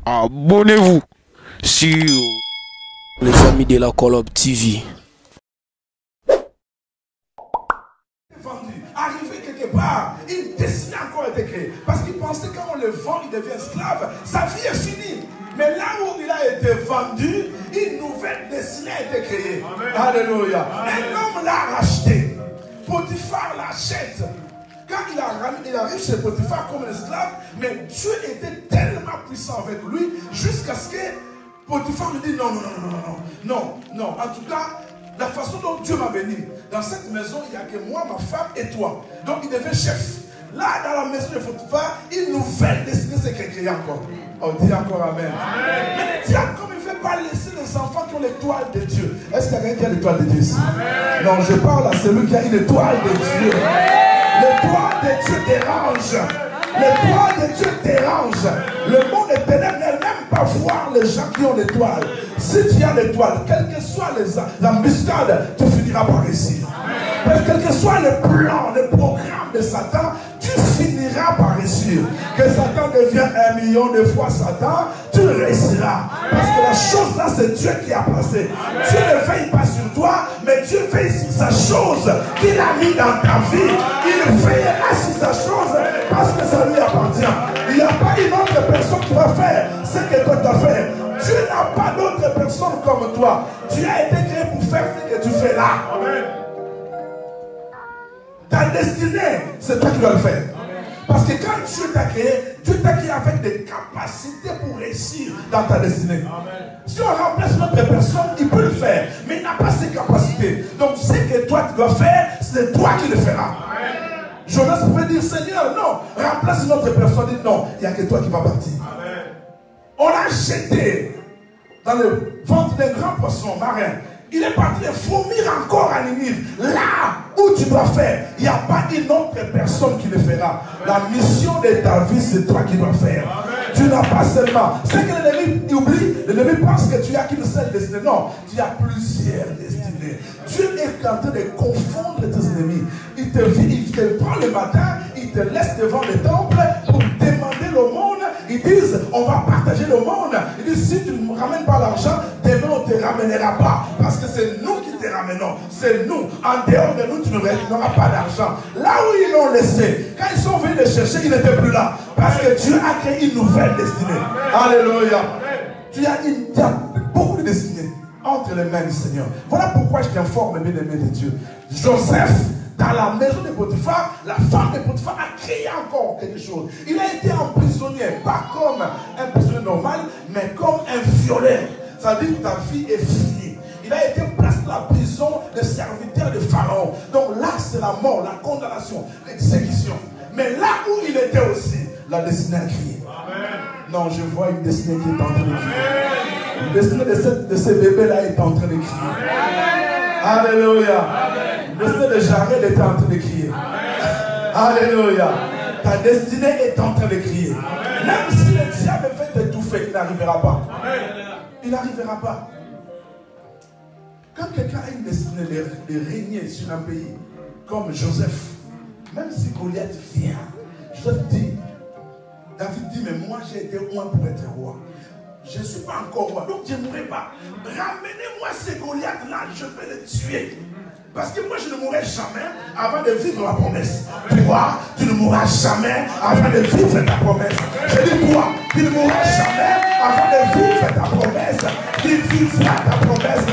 abonnez-vous sur les amis de la Colombe TV. Arrivé quelque part, il destinait encore à être créé. Parce qu'il pensait que quand on le vend, il devient esclave, sa vie est finie. Mais là où il a été vendu, une nouvelle destinée a été créée. Amen. Alléluia. Amen. Un homme l'a racheté. Potiphar l'achète. Quand il arrive chez Potiphar comme un esclave, mais Dieu était tellement puissant avec lui, jusqu'à ce que Potiphar lui dit non. En tout cas, la façon dont Dieu m'a béni, dans cette maison, il n'y a que moi, ma femme et toi. Donc il devient chef. Là, dans la maison de Potiphar, une nouvelle destinée s'est créée encore. On dit encore Amen. Amen. Mais le diable, comme il ne veut pas laisser les enfants qui ont l'étoile de Dieu. Est-ce qu'il y a quelqu'un qui a l'étoile de Dieu ici? Amen. Non, je parle à celui qui a une étoile de Dieu. L'étoile de Dieu dérange. L'étoile de Dieu dérange. Le monde éternel n'aime même pas voir les gens qui ont l'étoile. Si tu as l'étoile, quelles que soient les embuscades, tu finiras par réussir. Quel que soit le plan, le programme de Satan, tu finiras par réussir. Que Satan devienne 1 million de fois Satan, tu réussiras. Parce que la chose là, c'est Dieu qui a placé. Dieu ne veille pas sur toi, mais Dieu veille sur sa chose qu'il a mis dans ta vie. Il veillera sur sa chose parce que ça lui appartient. Il n'y a pas une autre personne qui va faire ce que toi tu as fait. Dieu n'a pas d'autre personne comme toi. Tu as été créé pour faire ce que tu fais là. Amen. Ta destinée, c'est toi qui dois le faire. Amen. Parce que quand Dieu t'a créé avec des capacités pour réussir dans ta destinée. Amen. Si on remplace une autre personne, il peut le faire, mais il n'a pas ces capacités. Donc ce que toi tu dois faire, c'est toi qui le feras. Amen. Jonas pouvait dire, Seigneur, non, remplace une autre personne. Il dit, non, il n'y a que toi qui vas partir. Amen. On l'a jeté dans le ventre d'un grand poisson marin. Il est parti vomir encore à Ninive. Là où tu dois faire, il n'y a pas une autre personne qui le fera. La mission de ta vie, c'est toi qui dois faire. Amen. Tu n'as pas seulement. C'est que l'ennemi oublie. L'ennemi pense que tu as qu'une seule destinée. Non, tu as plusieurs destinées. Dieu est en train de confondre tes ennemis. Il te prend le matin, il te laisse devant le temple pour demander le monde. Ils disent, on va partager le monde. Ils disent, si tu ne me ramènes pas l'argent, demain on ne te ramènera pas. Parce que c'est nous qui te ramenons. C'est nous. En dehors de nous, tu n'auras pas d'argent. Là où ils l'ont laissé, quand ils sont venus le chercher, ils n'étaient plus là. Parce que Dieu a créé une nouvelle destinée. Amen. Alléluia. Tu as beaucoup de destinées entre les mains du Seigneur. Voilà pourquoi je t'informe, bien aimé de Dieu. Joseph, dans la maison de Potiphar, la femme de Potiphar a créé encore quelque chose. Il a été emprisonné, pas comme un prisonnier normal, mais comme un violeur. Ça veut dire que ta vie est finie. Il a été placé dans la prison de serviteur de Pharaon. Donc là, c'est la mort, la condamnation, l'exécution. Mais là où il était aussi, la destinée a crié. Non, je vois une destinée qui est en train de crier. Une destinée de ce bébé-là est en train de crier. Alléluia. Le destinée de Jared est en train de crier. Alléluia. Ta destinée est en train de crier. Même si le diable fait t'étouffer, il n'arrivera pas. Il n'arrivera pas. Quand quelqu'un a une destinée de régner sur un pays, comme Joseph, même si Goliath vient, Joseph dit, David dit, mais moi j'ai été loin pour être roi. Je ne suis pas encore roi, donc je ne mourrai pas. Ramenez-moi ces Goliaths-là, je vais les tuer. Parce que moi je ne mourrai jamais avant de vivre ma promesse. Toi, tu ne mourras jamais avant de vivre ta promesse. Je dis toi, tu ne mourras jamais avant de vivre ta promesse. Tu vivras ta promesse.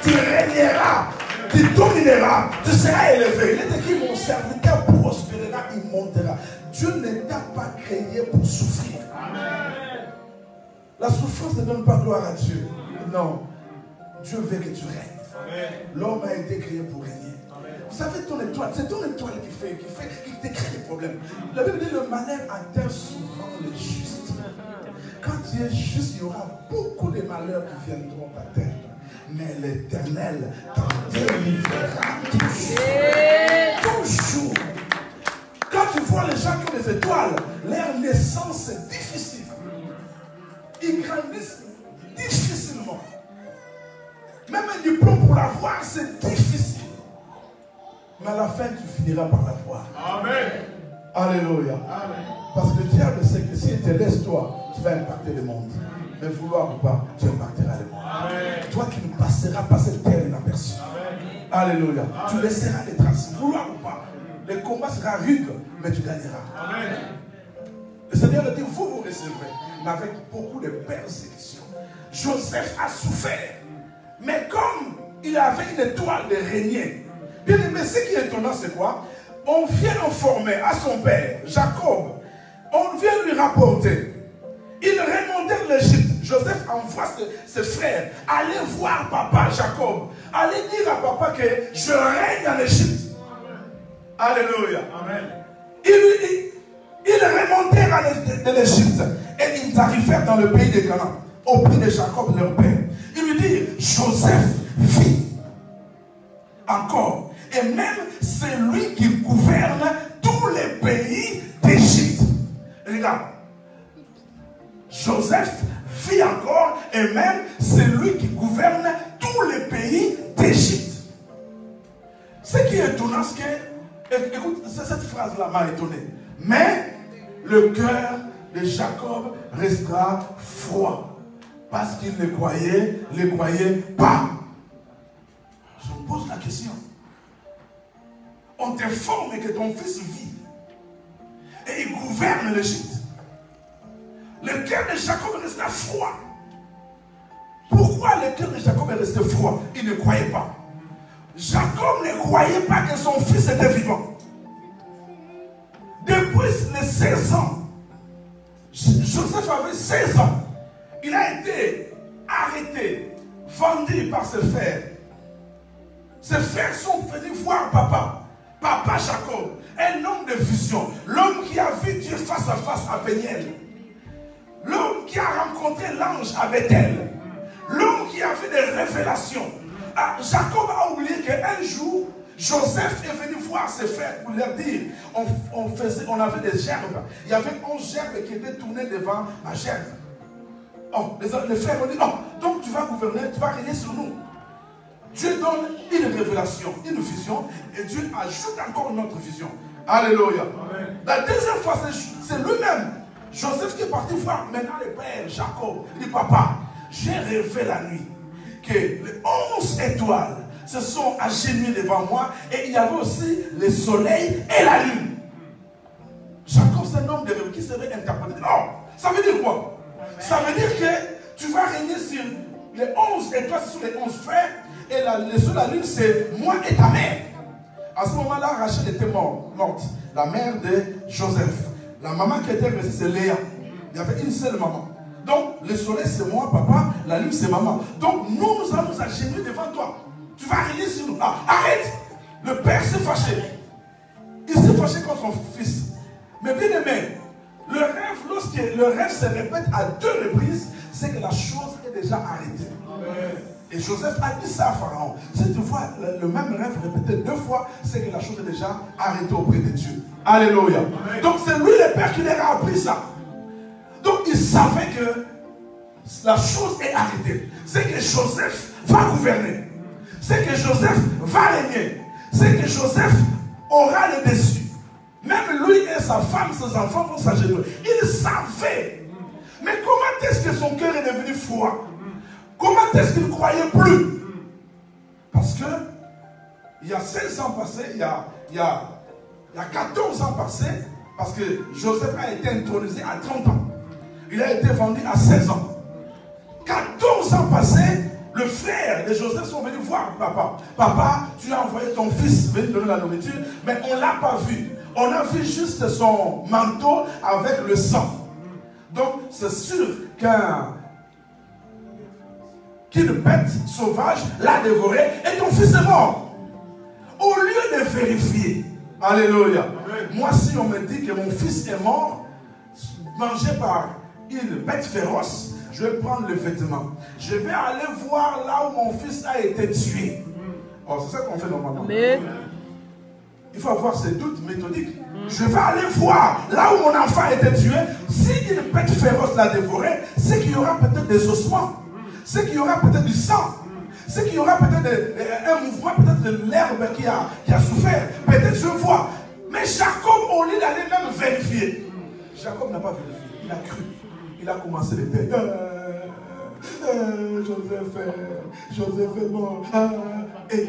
Tu régneras, tu domineras, tu seras élevé. Il est écrit, mon serviteur prospérera, il montera. Dieu ne t'a pas créé pour souffrir. La souffrance ne donne pas gloire à Dieu. Non. Dieu veut que tu règnes. L'homme a été créé pour régner. Vous savez, ton étoile, c'est ton étoile qui te crée des problèmes. La Bible dit, le malheur atteint souvent les justes. Quand tu es juste, il y aura beaucoup de malheurs qui viendront t'atteindre. Mais l'Éternel t'en délivrera toujours. Toujours. Quand tu vois les gens qui ont des étoiles, leur naissance est difficile. Ils grandissent difficilement. Même un diplôme pour l'avoir, c'est difficile. Mais à la fin, tu finiras par l'avoir. Amen. Alléluia. Amen. Parce que le diable sait que s'il te laisse toi, tu vas impacter le monde. Mais vouloir ou pas, tu impacteras les mondes. Toi qui ne passeras pas cette terre inaperçue. Alléluia. Tu laisseras les traces. Vouloir ou pas. Le combat sera rude, mais tu gagneras. Amen. Le Seigneur a dit, vous recevrez, mais avec beaucoup de persécutions. Joseph a souffert. Mais comme il avait une étoile de régner. Bien aimé, ce qui est étonnant, c'est quoi? On vient informer à son père, Jacob. On vient lui rapporter. Il remontait de l'Égypte. Joseph envoie ses frères. Allez voir papa Jacob. Allez dire à papa que je règne en Égypte. Alléluia. Amen. Ils remontèrent de l'Égypte et ils arrivèrent dans le pays de Canaan, au pays de Jacob, leur père. Il lui dit, Joseph vit encore. Et même c'est lui qui gouverne tous les pays d'Égypte. Regarde. Joseph vit encore et même c'est lui qui gouverne tous les pays d'Égypte. Ce qui est étonnant, c'est que, écoute, cette phrase-là m'a étonné. Mais le cœur de Jacob restera froid parce qu'il ne croyait pas. Je me pose la question. On t'informe que ton fils vit et il gouverne l'Égypte. Le cœur de Jacob resta froid. Pourquoi le cœur de Jacob est resté froid? Il ne croyait pas. Jacob ne croyait pas que son fils était vivant. Depuis les 16 ans, Joseph avait 16 ans. Il a été arrêté, vendu par ses frères. Ses frères sont venus voir papa. Papa Jacob, un homme de vision. L'homme qui a vu Dieu face à face à Péniel. L'homme qui a rencontré l'ange à Bethel. L'homme qui a fait des révélations. Ah, Jacob a oublié qu'un jour, Joseph est venu voir ses frères pour leur dire, on avait des gerbes. Il y avait 11 gerbes qui étaient tournées devant ma gerbe. Oh, les frères ont dit, oh, donc tu vas gouverner, tu vas régner sur nous. Dieu donne une révélation, une vision, et Dieu ajoute encore une autre vision. Alléluia. Amen. La deuxième fois, c'est lui-même, Joseph, qui est parti voir maintenant le père Jacob. Il dit, papa, j'ai rêvé la nuit que les 11 étoiles se sont agenouillées devant moi et il y avait aussi le soleil et la lune. Jacob, c'est un homme de rêve qui serait interprété. Non, ça veut dire quoi? Ça veut dire que tu vas régner sur les 11 étoiles, sur les 11 frères, et la lune, c'est moi et ta mère. À ce moment-là, Rachel était morte, la mère de Joseph. La maman qui était restée, c'est Léa. Il y avait une seule maman. Donc, le soleil, c'est moi, papa, la lune, c'est maman. Donc, nous allons nous agenouiller devant toi. Tu vas régner sur nous. Ah, arrête! Le père s'est fâché. Il s'est fâché contre son fils. Mais bien aimé, le rêve, lorsque le rêve se répète à 2 reprises, c'est que la chose est déjà arrêtée. Amen. Et Joseph a dit ça à Pharaon. Si tu vois le même rêve répété 2 fois, c'est que la chose est déjà arrêtée auprès de Dieu. Alléluia. Amen. Donc c'est lui le père qui leur a appris ça. Donc il savait que la chose est arrêtée. C'est que Joseph va gouverner. C'est que Joseph va régner. C'est que Joseph aura le dessus. Même lui et sa femme, ses enfants vont s'agenouiller. Il savait. Mais comment est-ce que son cœur est devenu froid? Comment est-ce qu'il ne croyait plus? Parce que il y a 16 ans passés, il y a 14 ans passés, parce que Joseph a été intronisé à 30 ans. Il a été vendu à 16 ans. 14 ans passés, le frère de Joseph sont venus voir papa. Papa, tu as envoyé ton fils venir donner la nourriture, mais on ne l'a pas vu. On a vu juste son manteau avec le sang. Donc, c'est sûr qu'une bête sauvage l'a dévoré et ton fils est mort. Au lieu de vérifier, alléluia, moi si on me dit que mon fils est mort, mangé par une bête féroce, je vais prendre le vêtement. Je vais aller voir là où mon fils a été tué. Oh, c'est ça qu'on fait normalement. Amen. Il faut avoir ces doutes méthodiques. Je vais aller voir là où mon enfant a été tué. Si une bête féroce l'a dévoré, c'est qu'il y aura peut-être des ossements. C'est qu'il y aura peut-être du sang. C'est qu'il y aura peut-être un mouvement, peut-être de l'herbe qui a souffert. Peut-être je vois. Mais Jacob, au lieu d'aller même vérifier, Jacob n'a pas vérifié. Il a cru. Il a commencé les peines. Joseph est mort. Et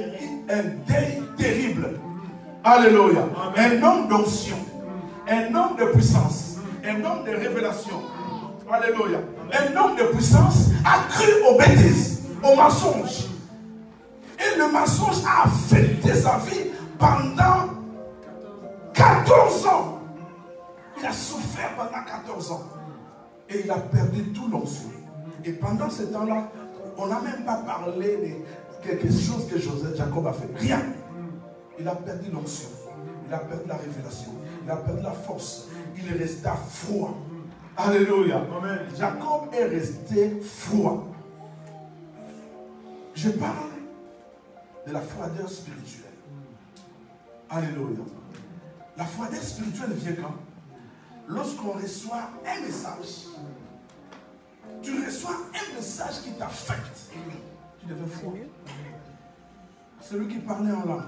un deuil terrible. Alléluia. Un homme d'onction, un homme de puissance, un homme de révélation. Alléluia. Un homme de puissance a cru aux bêtises, aux mensonges. Et le mensonge a affecté sa vie pendant 14 ans. Il a souffert pendant 14 ans. Et il a perdu tout l'onction. Et pendant ce temps-là, on n'a même pas parlé de quelque chose que Jacob a fait. Rien. Il a perdu l'onction. Il a perdu la révélation. Il a perdu la force. Il est resté froid. Alléluia. Amen. Jacob est resté froid. Je parle de la froideur spirituelle. Alléluia. La froideur spirituelle vient quand? Lorsqu'on reçoit un message. Tu reçois un message qui t'affecte. Tu deviens froid. Celui qui parlait en langue,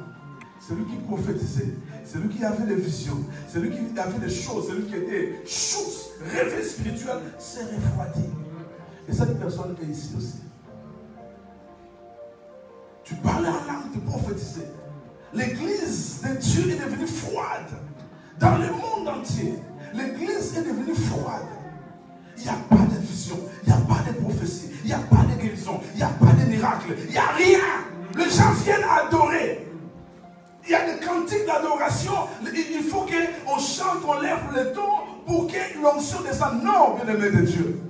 celui qui prophétisait, celui qui avait des visions, celui qui avait des choses, celui qui était chose, rêve spirituel, s'est refroidi. Et cette personne est ici aussi. Tu parlais en langue, tu prophétisais. L'église de Dieu est devenue froide. Dans le monde entier, l'église est devenue froide. Il n'y a pas de vision, il n'y a pas de prophétie, il n'y a pas de guérison, il n'y a pas de miracle, il n'y a rien. Les gens viennent adorer. Il y a des cantiques d'adoration. Il faut qu'on chante, on lève le ton pour que l'onction descende. Non, bien-aimé de Dieu.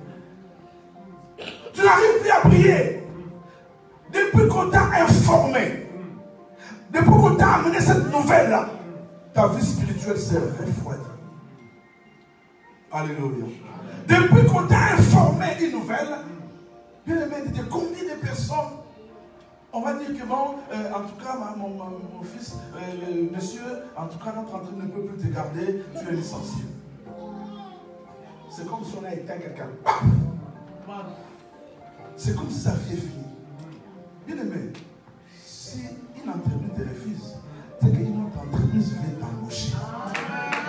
Tu n'arrives plus à prier. Depuis qu'on t'a informé, depuis qu'on t'a amené cette nouvelle-là, ta vie spirituelle s'est refroidie. Alléluia. Depuis qu'on t'a informé une nouvelle, bien-aimé de Dieu, combien de personnes, on va dire que bon, en tout cas, mon fils, monsieur, en tout cas, notre entraîneur ne peut plus te garder, tu es licencié. C'est comme si on a éteint quelqu'un. C'est comme si sa vie est finie. Bien aimé, si une entreprise te refuse, c'est qu'une autre entreprise vient t'embaucher.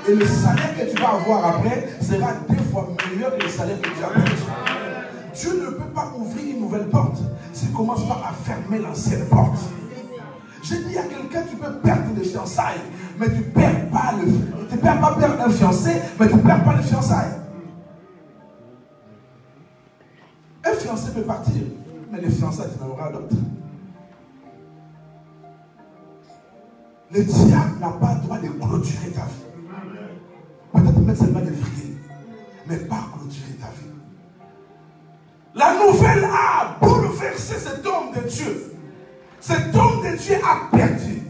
Et le salaire que tu vas avoir après sera 2 fois meilleur que le salaire que tu as reçu. Dieu ne peut pas ouvrir une nouvelle porte s'il ne commence pas à fermer l'ancienne porte. J'ai dit à quelqu'un, tu peux perdre des fiançailles, mais tu ne perds pas perdre un fiancé, mais tu ne perds pas les fiançailles. Un fiancé peut partir, mais les fiançailles, tu en auras d'autres. Le diable n'a pas le droit de clôturer ta vie. Peut-être mettre seulement des virgules, mais pas clôturer ta vie. La nouvelle a bouleversé cet homme de Dieu. Cet homme de Dieu a perdu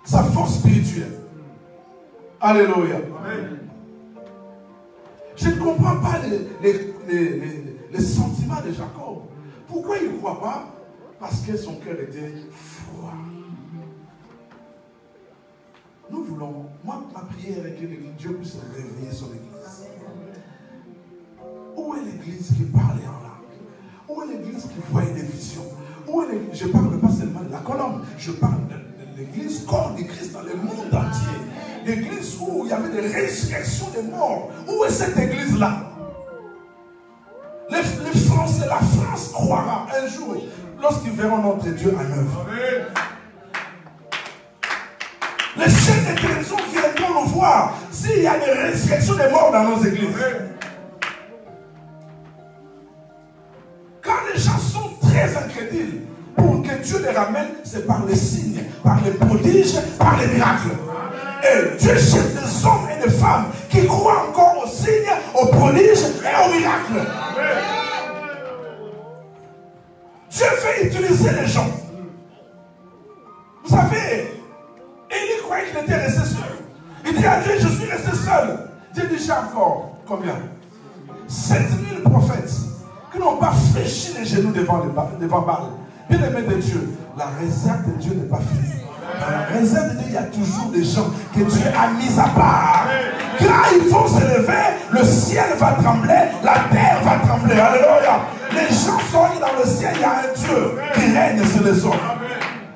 sa force spirituelle. Alléluia. Amen. Je ne comprends pas les sentiments de Jacob. Pourquoi il ne croit pas? Parce que son cœur était froid. Nous voulons, moi, ma prière est que Dieu puisse réveiller son église. Où est l'église qui parlait en langue? Où est l'église qui voyait des visions? Où est l'église? Je ne parle pas seulement de la colombe, je parle de l'église corps de Christ dans le monde entier. L'église où il y avait des résurrections des morts. Où est cette église-là? Les Français, la France croira un jour lorsqu'ils verront notre Dieu en œuvre. Les chefs de guérison viendront nous voir s'il y a des résurrections des morts dans nos églises. Quand les gens sont très incrédules, pour que Dieu les ramène, c'est par les signes, par les prodiges, par les miracles. Et Dieu cherche des hommes et des femmes qui croient encore aux signes, aux prodiges et aux miracles. Dieu veut utiliser les gens. Vous savez, Élie croyait qu'il était resté seul. Il dit à Dieu, je suis resté seul. Dieu dit, j'ai encore combien? 7000 prophètes qui n'ont pas fléchi les genoux devant Baal. Bien aimé de Dieu, la réserve de Dieu n'est pas finie. Dans la réserve de Dieu, il y a toujours des gens que Dieu a mis à part. Quand ils vont se lever, le ciel va trembler, la terre va trembler. Alléluia. Les gens sauront que dans le ciel, il y a un Dieu qui règne sur les hommes.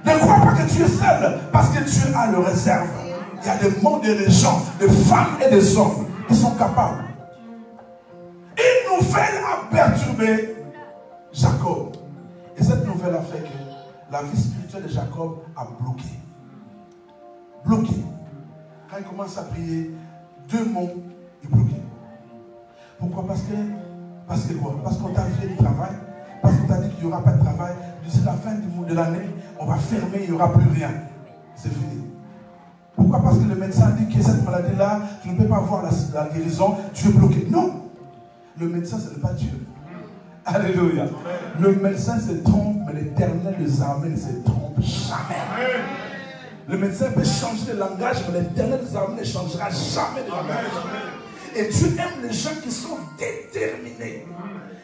Ne crois pas que tu es seul, parce que Dieu a le réserve. Il y a des mondes et des gens, des femmes et des hommes qui sont capables nouvelle a perturbé Jacob. Et cette nouvelle a fait que la vie spirituelle de Jacob a bloqué. Bloqué. Quand il commence à prier, 2 mots, il bloque. Pourquoi? Parce que quoi? Parce qu'on t'a fait du travail. Parce qu'on t'a dit qu'il n'y aura pas de travail. D'ici la fin de l'année, on va fermer, il n'y aura plus rien. C'est fini. Pourquoi? Parce que le médecin dit que cette maladie-là, tu ne peux pas avoir la guérison, tu es bloqué. Non. Le médecin, ce n'est pas Dieu. Alléluia. Le médecin se trompe, mais l'Éternel des armées ne se trompe jamais. Le médecin peut changer de langage, mais l'Éternel des armées ne changera jamais de langage. Et Dieu aime les gens qui sont déterminés,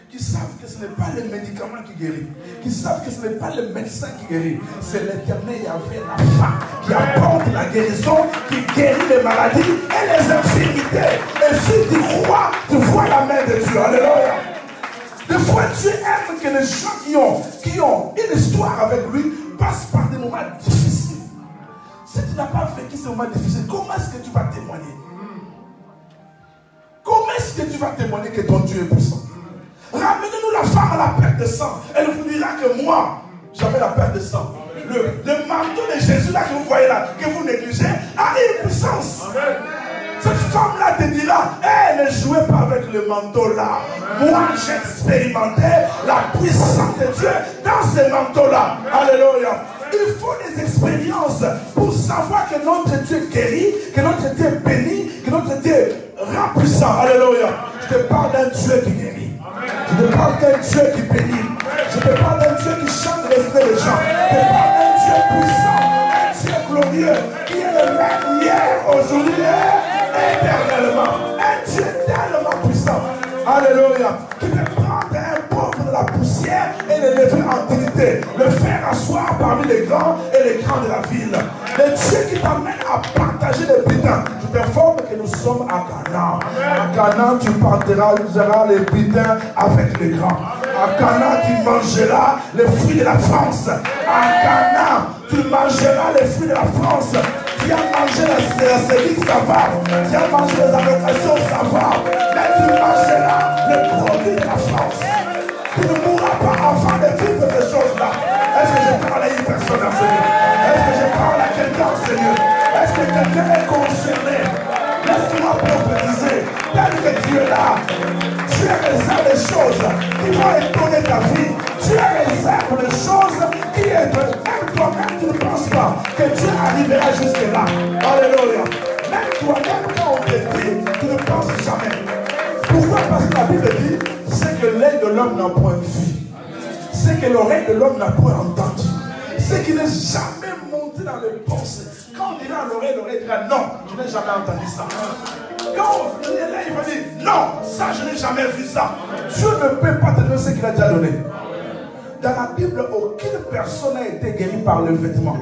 qui savent que ce n'est pas le médicament qui guérit, qui savent que ce n'est pas le médecin qui guérit, c'est l'Éternel Yahvé Rapha qui apporte la guérison, qui guérit les maladies et les infirmités. Et si tu crois, tu vois la main de Dieu. Alléluia. Des fois, Dieu aime que les gens qui ont une histoire avec lui passent par des moments difficiles. Si tu n'as pas vécu ces moments difficiles, comment est-ce que tu vas témoigner? Comment est-ce que tu vas témoigner que ton Dieu est puissant? Ramenez-nous la femme à la perte de sang. Elle vous dira que moi, j'avais la perte de sang. Le manteau de Jésus là que vous voyez là, que vous négligez, a une puissance. Cette femme-là te dira, hey, ne jouez pas avec le manteau là. Moi, j'ai expérimenté la puissance de Dieu dans ce manteau-là. Alléluia. Il faut des expériences pour savoir que notre Dieu guérit, que notre Dieu bénit, que notre Dieu rend puissant. Alléluia. Je te parle d'un Dieu qui guérit. Je te parle d'un Dieu qui bénit. Je te parle d'un Dieu qui change l'esprit des gens. Je te parle d'un Dieu puissant, un Dieu glorieux, qui est le même hier, aujourd'hui et éternellement. Un Dieu tellement puissant. Alléluia. Qui peut prendre un pauvre de la poussière et le lever en dignité, le faire asseoir parmi les grands et les grands de la ville. Le Dieu qui t'amène à partager les butins. Je t'informe que nous sommes à Canaan. À Canaan, tu partageras les butins avec les grands. À Canaan, tu mangeras les fruits de la France. À Canaan, tu mangeras les fruits de la France. Tu as mangé la série, ça va. Tu as mangé les allocations, ça va. Mais tu mangeras les produits de la France. Tu ne mourras pas avant de vivre ces choses-là. Est-ce que je parle à une personne, Seigneur? Est-ce que je parle à quelqu'un, Seigneur? Est-ce que quelqu'un est concerné? Laisse-moi prophétiser. Tel que tu es là, tu réserves des choses qui vont étonner ta vie. Tu réserves des choses qui étonnent. Même toi-même, tu ne penses pas que Dieu arrivera jusque-là. Alléluia. Même toi-même, quand on te dit, tu ne penses jamais. Pourquoi? Parce que la Bible dit, c'est que l'œil de l'homme n'a point vu. C'est que l'oreille de l'homme n'a point entendu. C'est qu'il n'est jamais monté dans les pensées. Quand on dira à l'oreille, l'oreille dira non, je n'ai jamais entendu ça. Quand on est là, il va dire non, ça je n'ai jamais vu ça. Dieu ne peut pas te donner ce qu'il a déjà donné. Dans la Bible, aucune personne n'a été guérie par le vêtement,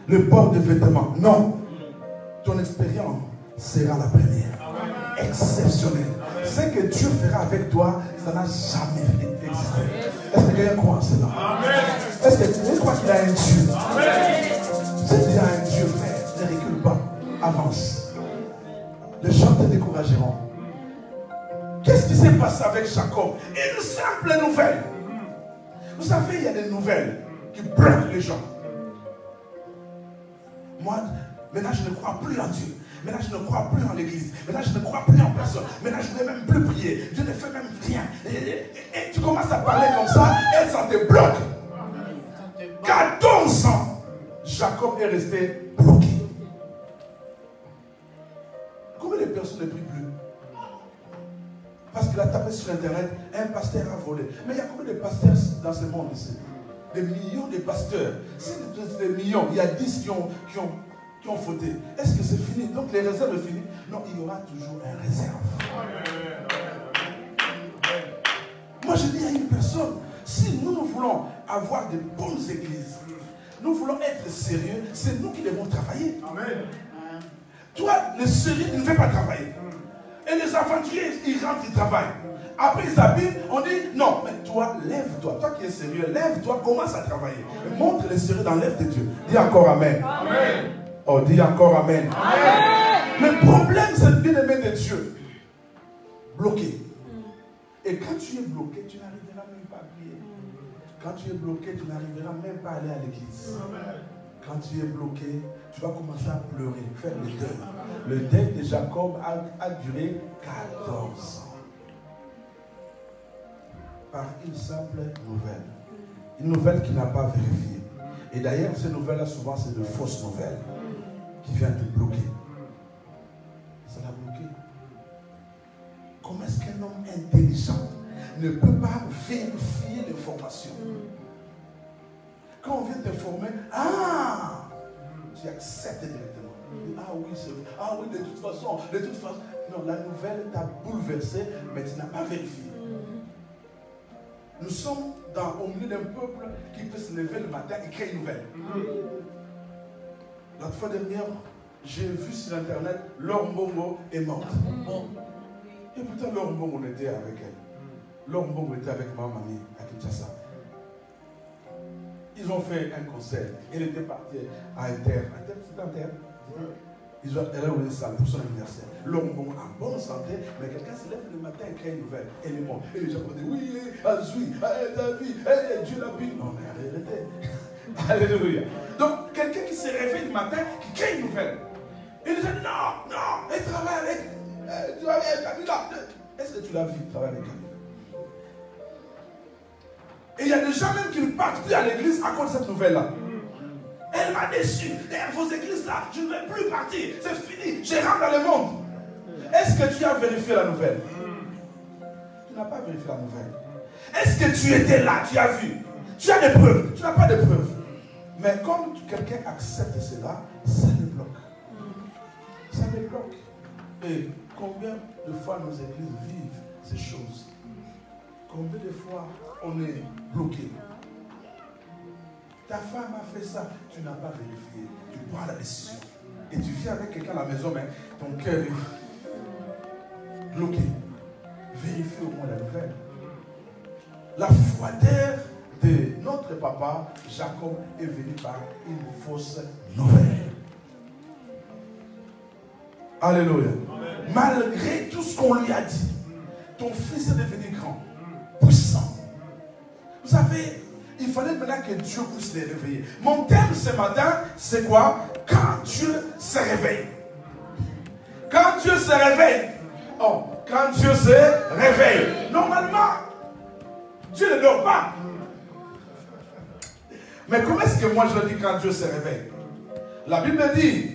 le port de vêtements. Non. Ton expérience sera la première. Exceptionnelle. Ce que Dieu fera avec toi, ça n'a jamais existé. Est-ce que quelqu'un croit en cela? Est-ce que tu crois qu'il a un Dieu? Si tu as un Dieu, frère, ne recule pas, avance. Les gens te décourageront. Qu'est-ce qui s'est passé avec Jacob? Une simple nouvelle. Vous savez, il y a des nouvelles qui bloquent les gens. Moi, maintenant je ne crois plus en Dieu. Maintenant je ne crois plus en l'église. Maintenant je ne crois plus en personne. Maintenant je ne vais même plus prier. Je ne fais même rien. Et tu commences à parler comme ça et ça te bloque. 14 ans, Jacob est resté bloqué. Combien de personnes ne prient plus? Parce qu'il a tapé sur internet, un pasteur a volé. Mais il y a combien de pasteurs dans ce monde ici? Des millions de pasteurs. Si des millions, il y a 10 qui ont fauté. Est-ce que c'est fini? Donc les réserves sont finies? Non, il y aura toujours un réserve. Moi je dis à une personne, si nous voulons avoir de bonnes églises, nous voulons être sérieux, c'est nous qui devons travailler. Amen. Toi, le sérieux, tu ne fais pas travailler. Et les aventuriers, ils rentrent, ils travaillent. Après, ils s'habillent, on dit, non, mais toi, lève-toi. Toi qui es sérieux, lève-toi, commence à travailler. Et montre le sérieux dans l'œuvre de Dieu. Dis encore Amen. Amen. Oh, dis encore Amen. Amen. Le problème, c'est le bien-aimé de Dieu. Bloqué. Et quand tu es bloqué, tu n'arriveras même pas à prier. Quand tu es bloqué, tu n'arriveras même pas à aller à l'église. Quand tu es bloqué, tu vas commencer à pleurer, faire le deuil. Le deuil de Jacob a duré 14 ans. Par une simple nouvelle. Une nouvelle qu'il n'a pas vérifiée. Et d'ailleurs, ces nouvelles-là, souvent, c'est de fausses nouvelles qui viennent te bloquer. Ça l'a bloqué. Comment est-ce qu'un homme intelligent ne peut pas vérifier l'information? Quand on vient t'informer, tu acceptes directement. Ah oui, c'est vrai. Ah oui, de toute façon. Non, la nouvelle t'a bouleversé, mais tu n'as pas vérifié. Nous sommes au milieu d'un peuple qui peut se lever le matin et créer une nouvelle. La fois dernière, j'ai vu sur internet, Laure Mbongo est morte. Et pourtant, Laure Mbongo, on était avec elle. Laure Mbongo était avec ma mamie à Kinshasa. Ils ont fait un concert. Elle était partie à Inter. C'est Inter. Elle a ouvert une salle pour son anniversaire. L'homme en bonne santé, mais quelqu'un se lève le matin et crée une nouvelle. Elle est morte. Et les gens vont dire oui, Dieu l'a pris. Non, mais arrêtez. Alléluia. Donc, quelqu'un qui se réveille le matin, qui crée une nouvelle. Et les gens disent non, elle travaille avec Camilla. Est-ce que tu l'as vu travailler avec Camilla? Et il y a des gens même qui ne partent plus à l'église à cause de cette nouvelle-là. Elle m'a déçu. Et vos églises-là, je ne vais plus partir. C'est fini. Je rentre dans le monde. Est-ce que tu as vérifié la nouvelle? Tu n'as pas vérifié la nouvelle. Est-ce que tu étais là? Tu as vu? Tu as des preuves? Tu n'as pas de preuves. Mais comme quelqu'un accepte cela, ça le bloque. Ça le bloque. Et combien de fois nos églises vivent ces choses? Combien de fois on est bloqué? Ta femme a fait ça, tu n'as pas vérifié. Tu prends la décision. Et tu viens avec quelqu'un à la maison, mais ton cœur est bloqué. Vérifie au moins la nouvelle. La froideur de notre papa, Jacob, est venue par une fausse nouvelle. Alléluia. Amen. Malgré tout ce qu'on lui a dit, ton fils est devenu grand, puissant. Vous savez, il fallait maintenant que Dieu puisse les réveiller. Mon thème ce matin, c'est quoi? Quand Dieu se réveille. Quand Dieu se réveille. Oh, quand Dieu se réveille. Normalement, Dieu ne dort pas. Mais comment est-ce que moi je le dis quand Dieu se réveille? La Bible dit,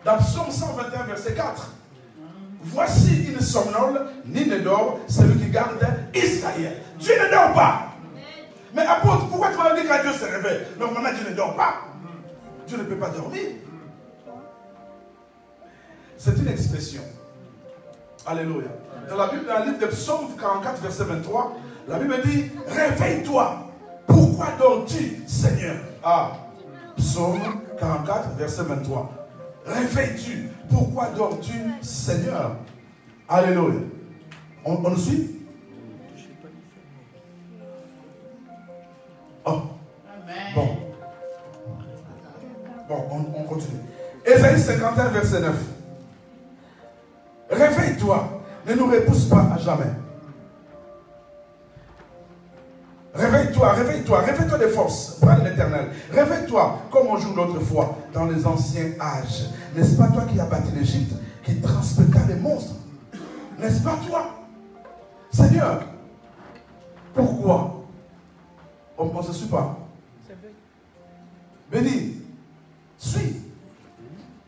dans Psaume 121, verset 4, voici, il ne somnole ni ne dort, celui qui garde Israël. Dieu ne dort pas. Mais apôtre, pourquoi tu m'as dit quand Dieu se réveille? Normalement, Dieu ne dort pas. Dieu ne peut pas dormir. C'est une expression. Alléluia. Dans la Bible, dans le livre de Psaume 44, verset 23, la Bible dit, réveille-toi. Pourquoi dors-tu, Seigneur? Psaume 44, verset 23. Réveille-tu. Pourquoi dors-tu, Seigneur? Alléluia. On nous suit? Oh. Bon. Bon, on continue. Ésaïe 51, verset 9. Réveille-toi, ne nous repousse pas à jamais. Réveille-toi, réveille-toi, réveille-toi des forces, bras de l'Éternel. Réveille-toi, comme on joue l'autre fois, dans les anciens âges. N'est-ce pas toi qui as bâti l'Égypte, qui transpéta les monstres? N'est-ce pas toi? Seigneur, pourquoi on ne se suit pas? Béni, suis.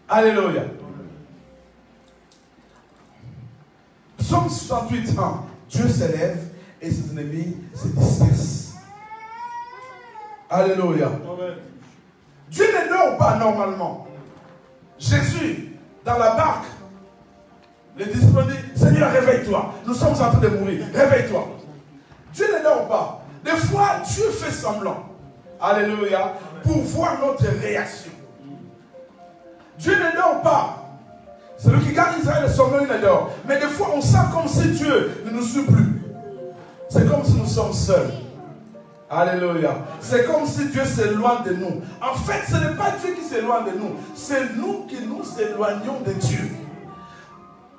Alléluia. Psaume 68, 1. Dieu s'élève et ses ennemis se dispersent. Alléluia. Amen. Dieu ne dort pas normalement. Jésus, dans la barque, les disciples disent, Seigneur, réveille-toi. Nous sommes en train de mourir. Réveille-toi. Dieu ne dort pas. Des fois, Dieu fait semblant. Alléluia. Pour voir notre réaction. Dieu ne dort pas. Celui qui garde Israël, le sommeil ne dort. Mais des fois, on sent comme si Dieu ne nous suit plus. C'est comme si nous sommes seuls. Alléluia. C'est comme si Dieu s'éloigne de nous. En fait, ce n'est pas Dieu qui s'éloigne de nous. C'est nous qui nous éloignons de Dieu.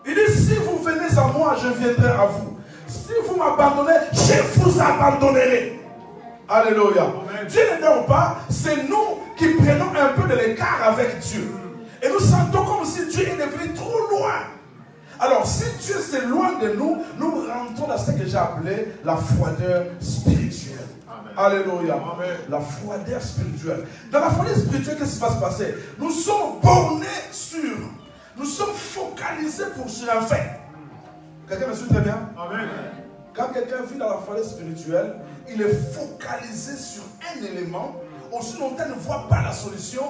Il dit, si vous venez à moi, je viendrai à vous. Si vous m'abandonnez, je vous abandonnerai. Alléluia. Dieu ne dort pas, c'est nous qui prenons un peu de l'écart avec Dieu. Et nous sentons comme si Dieu est devenu trop loin. Alors, si Dieu s'éloigne de nous, nous rentrons dans ce que j'ai appelé la froideur spirituelle. Amen. Alléluia. Amen. La froideur spirituelle. Dans la froideur spirituelle, qu'est-ce qui va se passer? Nous sommes bornés sur, nous sommes focalisés sur un fait. Quelqu'un me suit très bien? Amen. Quand quelqu'un vit dans la froideur spirituelle, il est focalisé sur un élément. Aussi longtemps qu'il ne voit pas la solution,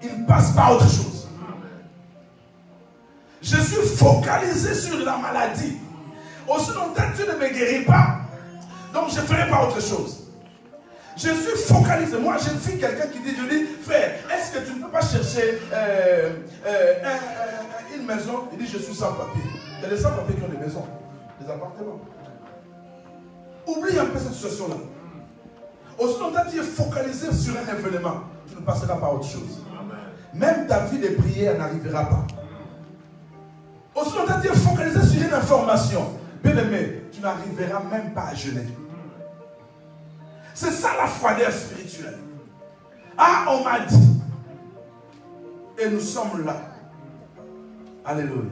il ne passe pas à autre chose. Je suis focalisé sur la maladie. Aussi longtemps que Dieu ne me guérit pas, donc je ne ferai pas autre chose. Je suis focalisé. Moi, j'ai vu quelqu'un qui dit, je dis, frère, est-ce que tu ne peux pas chercher une maison? Il dit, je suis sans papier. Il y a des sans papiers qui ont des maisons, des appartements. Oublie un peu cette situation-là. Aussi longtemps que tu es focalisé sur un événement, tu ne passeras pas à autre chose. Même ta vie de prière n'arrivera pas. Aussi longtemps que tu es focalisé sur une information, bien aimé, tu n'arriveras même pas à jeûner. C'est ça la froideur spirituelle. Ah, on m'a dit. Et nous sommes là. Alléluia.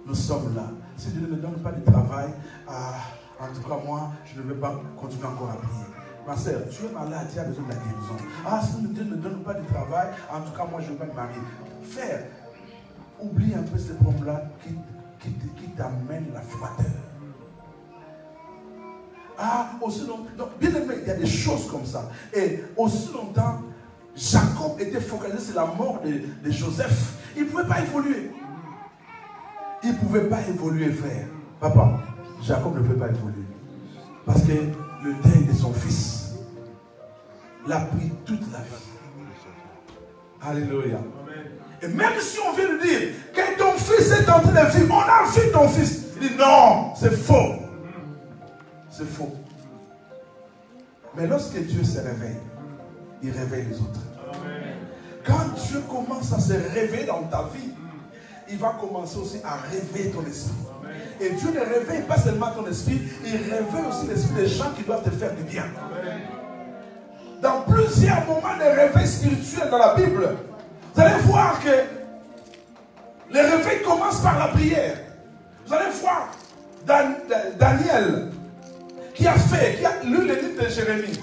Nous sommes là. Si Dieu ne me donne pas de travail, en tout cas moi, je ne vais pas continuer encore à prier. Ma soeur, tu es malade, tu as besoin de la guérison. Ah, si Dieu ne donne pas de travail, en tout cas moi je ne vais pas me marier. Frère, oublie un peu ces problèmes-là qui t'amènent la froideur. Ah, aussi longtemps. Donc, bien aimé, il y a des choses comme ça. Et aussi longtemps, Jacob était focalisé sur la mort de Joseph. Il ne pouvait pas évoluer. Il ne pouvait pas évoluer, frère. Papa, Jacob ne pouvait pas évoluer. Parce que le deuil de son fils l'a pris toute la vie. Alléluia. Et même si on vient de dire que ton fils est en train de vivre, on a vu ton fils. Il dit non, c'est faux. C'est faux. Mais lorsque Dieu se réveille, il réveille les autres. Amen. Quand Dieu commence à se réveiller dans ta vie, il va commencer aussi à réveiller ton esprit. Amen. Et Dieu ne réveille pas seulement ton esprit, il réveille aussi l'esprit des gens qui doivent te faire du bien. Amen. Dans plusieurs moments de réveil spirituel dans la Bible, vous allez voir que les réveils commencent par la prière. Vous allez voir Daniel qui a lu le livre de Jérémie,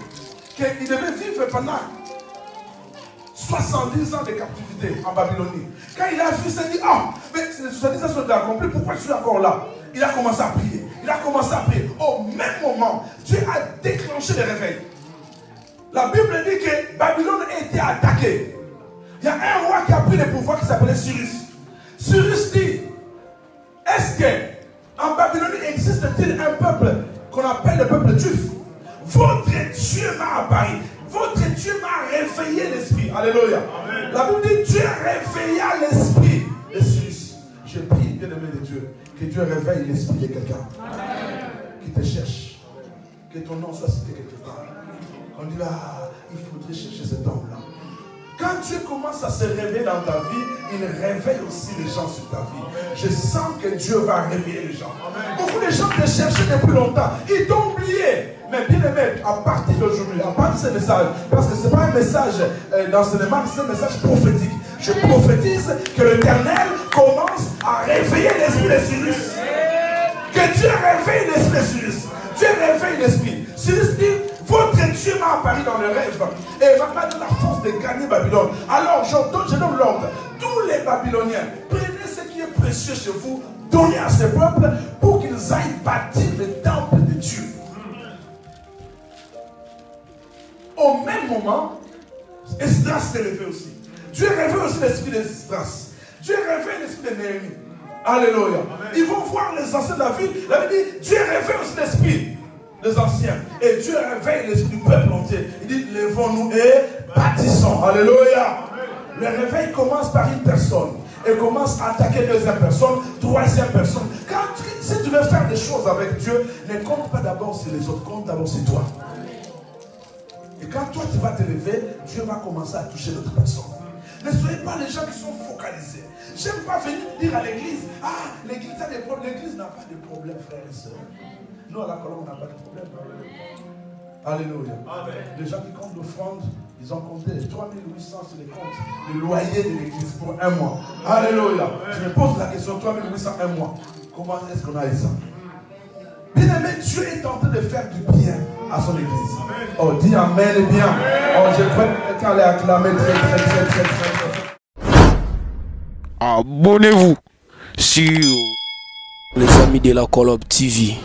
qu'il devait vivre pendant 70 ans de captivité en Babylonie. Quand il a vu, il s'est dit, ah, mais ces 70 ans sont accomplis, pourquoi je suis encore là? Il a commencé à prier. Il a commencé à prier. Au même moment, Dieu a déclenché le réveil. La Bible dit que Babylone a été attaquée. Il y a un roi qui a pris le pouvoir qui s'appelait Cyrus. Cyrus dit, est-ce qu'en Babylonie existe-t-il un peuple qu'on appelle le peuple juif? Votre Dieu m'a apparu. Votre Dieu m'a réveillé l'esprit. Alléluia. Amen. La Bible dit, Dieu réveilla l'esprit de Cyrus. Je prie, bien-aimé de Dieu, que Dieu réveille l'esprit de quelqu'un qui te cherche. Que ton nom soit cité quelque part. On dit, ah, il faudrait chercher cet homme-là. Quand Dieu commence à se réveiller dans ta vie, il réveille aussi les gens sur ta vie. Je sens que Dieu va réveiller les gens. Beaucoup de gens te cherchaient depuis longtemps. Ils t'ont oublié. Mais bien aimé, à partir d'aujourd'hui, à partir de ce message, parce que ce n'est pas un message d'enseignement, c'est un message prophétique. Je prophétise que l'Éternel commence à réveiller l'esprit de Cyrus. Que Dieu réveille l'esprit de Cyrus. Dieu réveille l'esprit. Cyrus dit, votre Dieu m'a apparu dans le rêve et m'a donné la force de gagner Babylone. Alors je donne l'ordre. Tous les Babyloniens, prenez ce qui est précieux chez vous, donnez à ce peuple pour qu'ils aillent bâtir le temple de Dieu. Au même moment, Esdras s'est réveillé aussi. Dieu réveille aussi l'esprit d'Esdras. Dieu réveille l'esprit de Néhémie. Alléluia. Amen. Ils vont voir les anciens de la ville. La Bible dit, Dieu réveille aussi l'esprit des anciens. Et Dieu réveille l'esprit du peuple entier. Il dit, levons-nous et bâtissons. Alléluia. Amen. Le réveil commence par une personne. Et commence à attaquer deuxième personne, troisième personne. Si tu veux faire des choses avec Dieu, ne compte pas d'abord sur les autres, compte d'abord sur toi. Et quand toi tu vas te lever, Dieu va commencer à toucher d'autres personnes. Ne soyez pas les gens qui sont focalisés. J'aime pas venir dire à l'église, ah, l'église a des problèmes. L'église n'a pas de problème, frères et sœurs. Nous, à la Colombe, on n'a pas de problème. Alléluia. Amen. Les gens qui comptent l'offrande, ils ont compté 3800 sur les comptes. Le loyer de l'église pour un mois. Alléluia. Amen. Je me pose la question, 3800 un mois. Comment est-ce qu'on a eu ça? Bien aimé, Dieu est en train de faire du bien à son église. Amen. Oh, dis amen et bien. Amen. Oh, je crois que quelqu'un allait acclamer très. Abonnez-vous sur les amis de la Colombe TV.